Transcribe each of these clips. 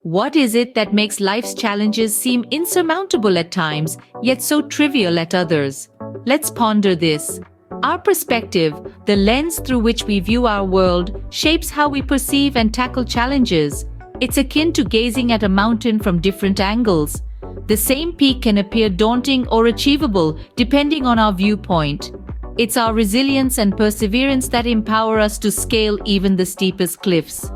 What is it that makes life's challenges seem insurmountable at times, yet so trivial at others? Let's ponder this. Our perspective, the lens through which we view our world, shapes how we perceive and tackle challenges. It's akin to gazing at a mountain from different angles. The same peak can appear daunting or achievable depending on our viewpoint. It's our resilience and perseverance that empower us to scale even the steepest cliffs.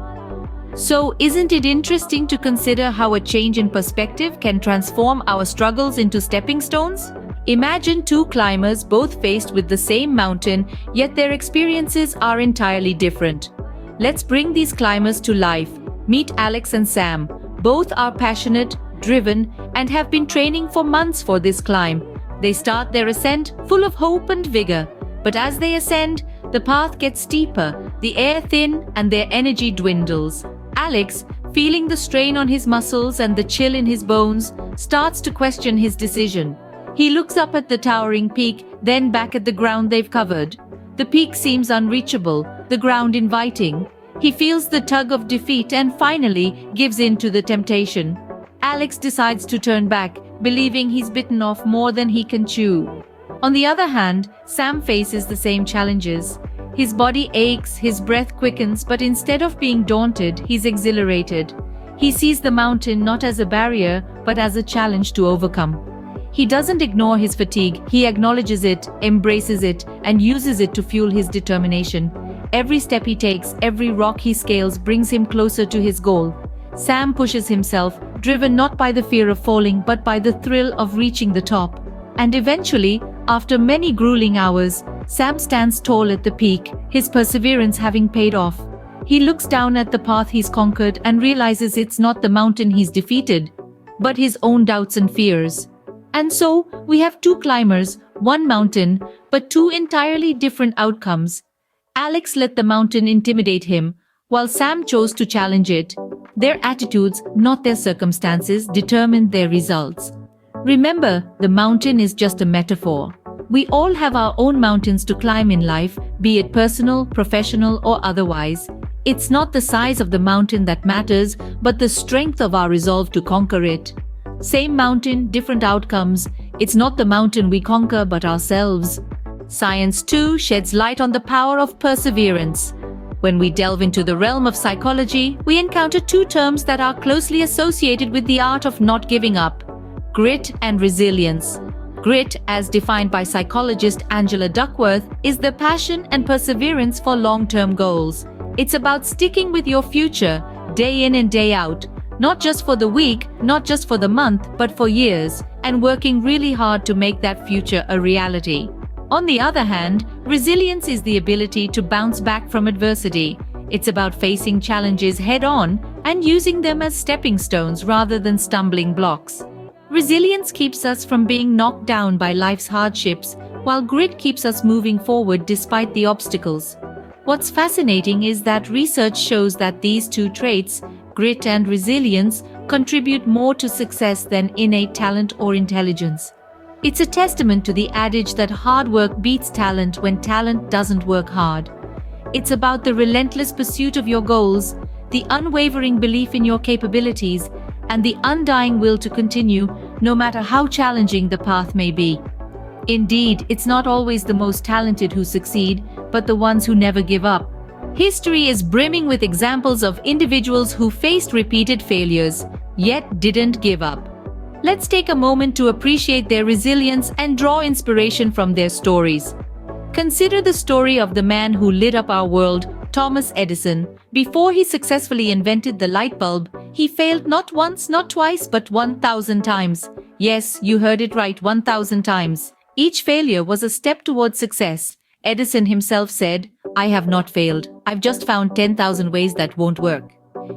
So, isn't it interesting to consider how a change in perspective can transform our struggles into stepping stones? Imagine two climbers both faced with the same mountain, yet their experiences are entirely different. Let's bring these climbers to life. Meet Alex and Sam. Both are passionate, driven, and have been training for months for this climb. They start their ascent full of hope and vigor. But as they ascend, the path gets steeper, the air thin, and their energy dwindles. Alex, feeling the strain on his muscles and the chill in his bones, starts to question his decision. He looks up at the towering peak, then back at the ground they've covered. The peak seems unreachable, the ground inviting. He feels the tug of defeat and finally gives in to the temptation. Alex decides to turn back, believing he's bitten off more than he can chew. On the other hand, Sam faces the same challenges. His body aches, his breath quickens, but instead of being daunted, he's exhilarated. He sees the mountain not as a barrier, but as a challenge to overcome. He doesn't ignore his fatigue, he acknowledges it, embraces it, and uses it to fuel his determination. Every step he takes, every rock he scales brings him closer to his goal. Sam pushes himself, driven not by the fear of falling, but by the thrill of reaching the top. And eventually, after many grueling hours, Sam stands tall at the peak, his perseverance having paid off. He looks down at the path he's conquered and realizes it's not the mountain he's defeated, but his own doubts and fears. And so, we have two climbers, one mountain, but two entirely different outcomes. Alex let the mountain intimidate him, while Sam chose to challenge it. Their attitudes, not their circumstances, determined their results. Remember, the mountain is just a metaphor. We all have our own mountains to climb in life, be it personal, professional, or otherwise. It's not the size of the mountain that matters, but the strength of our resolve to conquer it. Same mountain, different outcomes. It's not the mountain we conquer, but ourselves. Science, too, sheds light on the power of perseverance. When we delve into the realm of psychology, we encounter two terms that are closely associated with the art of not giving up: grit and resilience. Grit, as defined by psychologist Angela Duckworth, is the passion and perseverance for long-term goals. It's about sticking with your future, day in and day out, not just for the week, not just for the month, but for years, and working really hard to make that future a reality. On the other hand, resilience is the ability to bounce back from adversity. It's about facing challenges head-on and using them as stepping stones rather than stumbling blocks. Resilience keeps us from being knocked down by life's hardships, while grit keeps us moving forward despite the obstacles. What's fascinating is that research shows that these two traits, grit and resilience, contribute more to success than innate talent or intelligence. It's a testament to the adage that hard work beats talent when talent doesn't work hard. It's about the relentless pursuit of your goals, the unwavering belief in your capabilities, and the undying will to continue, no matter how challenging the path may be. Indeed, it's not always the most talented who succeed, but the ones who never give up. History is brimming with examples of individuals who faced repeated failures, yet didn't give up. Let's take a moment to appreciate their resilience and draw inspiration from their stories. Consider the story of the man who lit up our world, Thomas Edison. Before he successfully invented the light bulb, he failed not once, not twice, but 1,000 times. Yes, you heard it right, 1,000 times. Each failure was a step towards success. Edison himself said, "I have not failed. I've just found 10,000 ways that won't work."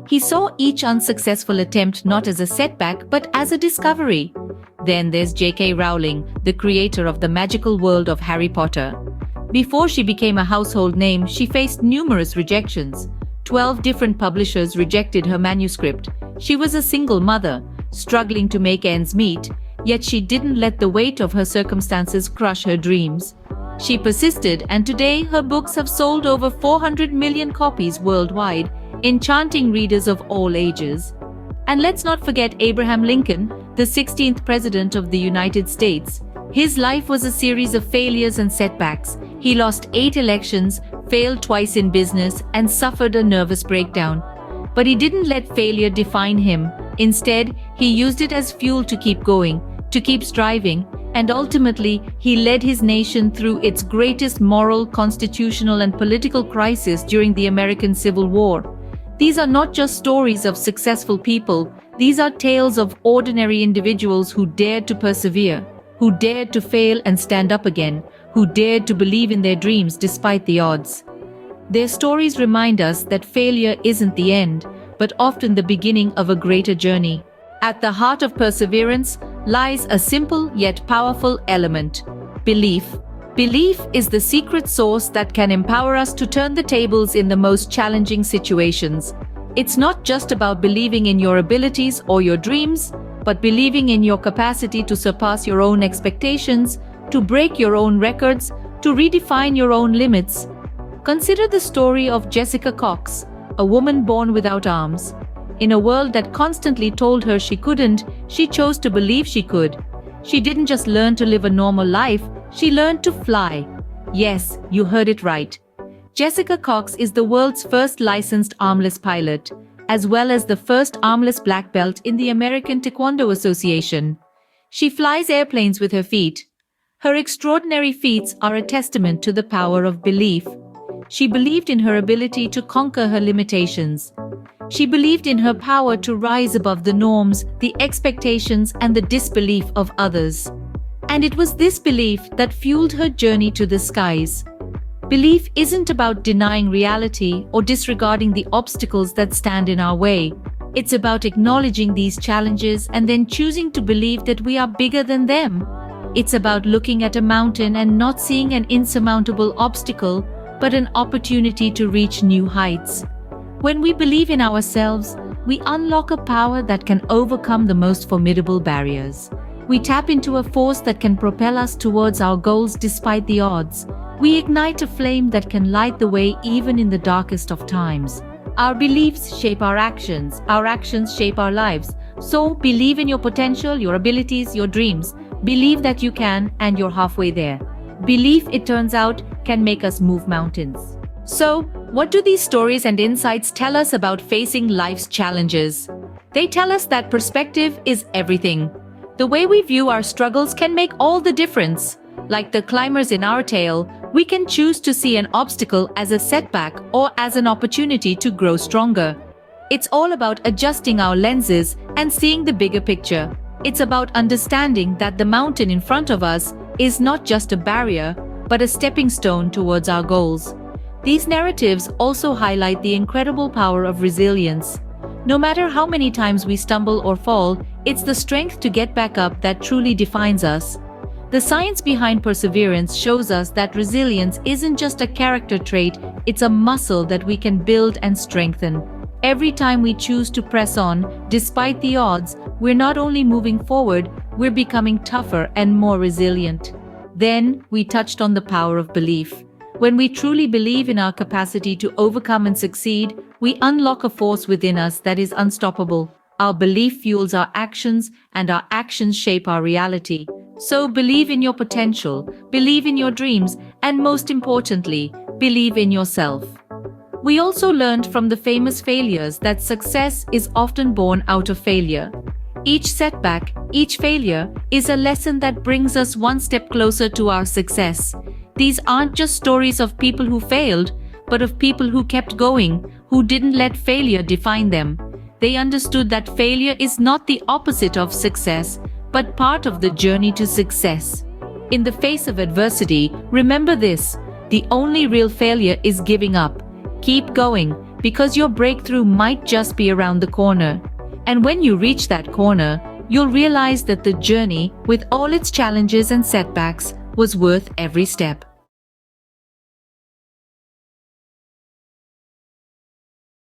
He saw each unsuccessful attempt not as a setback, but as a discovery. Then there's J.K. Rowling, the creator of the magical world of Harry Potter. Before she became a household name, she faced numerous rejections. 12 different publishers rejected her manuscript. She was a single mother, struggling to make ends meet, yet she didn't let the weight of her circumstances crush her dreams. She persisted, and today her books have sold over 400 million copies worldwide, enchanting readers of all ages. And let's not forget Abraham Lincoln, the 16th President of the United States. His life was a series of failures and setbacks. He lost 8 elections, failed twice in business, and suffered a nervous breakdown. But he didn't let failure define him. Instead, he used it as fuel to keep going, to keep striving, and ultimately, he led his nation through its greatest moral, constitutional, and political crisis during the American Civil War. These are not just stories of successful people, these are tales of ordinary individuals who dared to persevere, who dared to fail and stand up again, who dared to believe in their dreams despite the odds. Their stories remind us that failure isn't the end, but often the beginning of a greater journey. At the heart of perseverance lies a simple yet powerful element: belief. Belief is the secret sauce that can empower us to turn the tables in the most challenging situations. It's not just about believing in your abilities or your dreams, but believing in your capacity to surpass your own expectations, to break your own records, to redefine your own limits. Consider the story of Jessica Cox, a woman born without arms. In a world that constantly told her she couldn't, she chose to believe she could. She didn't just learn to live a normal life, she learned to fly. Yes, you heard it right. Jessica Cox is the world's first licensed armless pilot, as well as the first armless black belt in the American Taekwondo Association. She flies airplanes with her feet. Her extraordinary feats are a testament to the power of belief. She believed in her ability to conquer her limitations. She believed in her power to rise above the norms, the expectations, and the disbelief of others. And it was this belief that fueled her journey to the skies. Belief isn't about denying reality or disregarding the obstacles that stand in our way. It's about acknowledging these challenges and then choosing to believe that we are bigger than them. It's about looking at a mountain and not seeing an insurmountable obstacle, but an opportunity to reach new heights. When we believe in ourselves, we unlock a power that can overcome the most formidable barriers. We tap into a force that can propel us towards our goals despite the odds. We ignite a flame that can light the way even in the darkest of times. Our beliefs shape our actions shape our lives. So believe in your potential, your abilities, your dreams. Believe that you can, and you're halfway there. Belief, it turns out, can make us move mountains. So, what do these stories and insights tell us about facing life's challenges? They tell us that perspective is everything. The way we view our struggles can make all the difference. Like the climbers in our tale, we can choose to see an obstacle as a setback or as an opportunity to grow stronger. It's all about adjusting our lenses and seeing the bigger picture. It's about understanding that the mountain in front of us is not just a barrier, but a stepping stone towards our goals. These narratives also highlight the incredible power of resilience. No matter how many times we stumble or fall, it's the strength to get back up that truly defines us. The science behind perseverance shows us that resilience isn't just a character trait, it's a muscle that we can build and strengthen. Every time we choose to press on, despite the odds, we're not only moving forward, we're becoming tougher and more resilient. Then, we touched on the power of belief. When we truly believe in our capacity to overcome and succeed, we unlock a force within us that is unstoppable. Our belief fuels our actions, and our actions shape our reality. So believe in your potential, believe in your dreams, and most importantly, believe in yourself. We also learned from the famous failures that success is often born out of failure. Each setback, each failure, is a lesson that brings us one step closer to our success. These aren't just stories of people who failed, but of people who kept going, who didn't let failure define them. They understood that failure is not the opposite of success, but part of the journey to success. In the face of adversity, remember this: the only real failure is giving up. Keep going, because your breakthrough might just be around the corner. And when you reach that corner, you'll realize that the journey, with all its challenges and setbacks, was worth every step.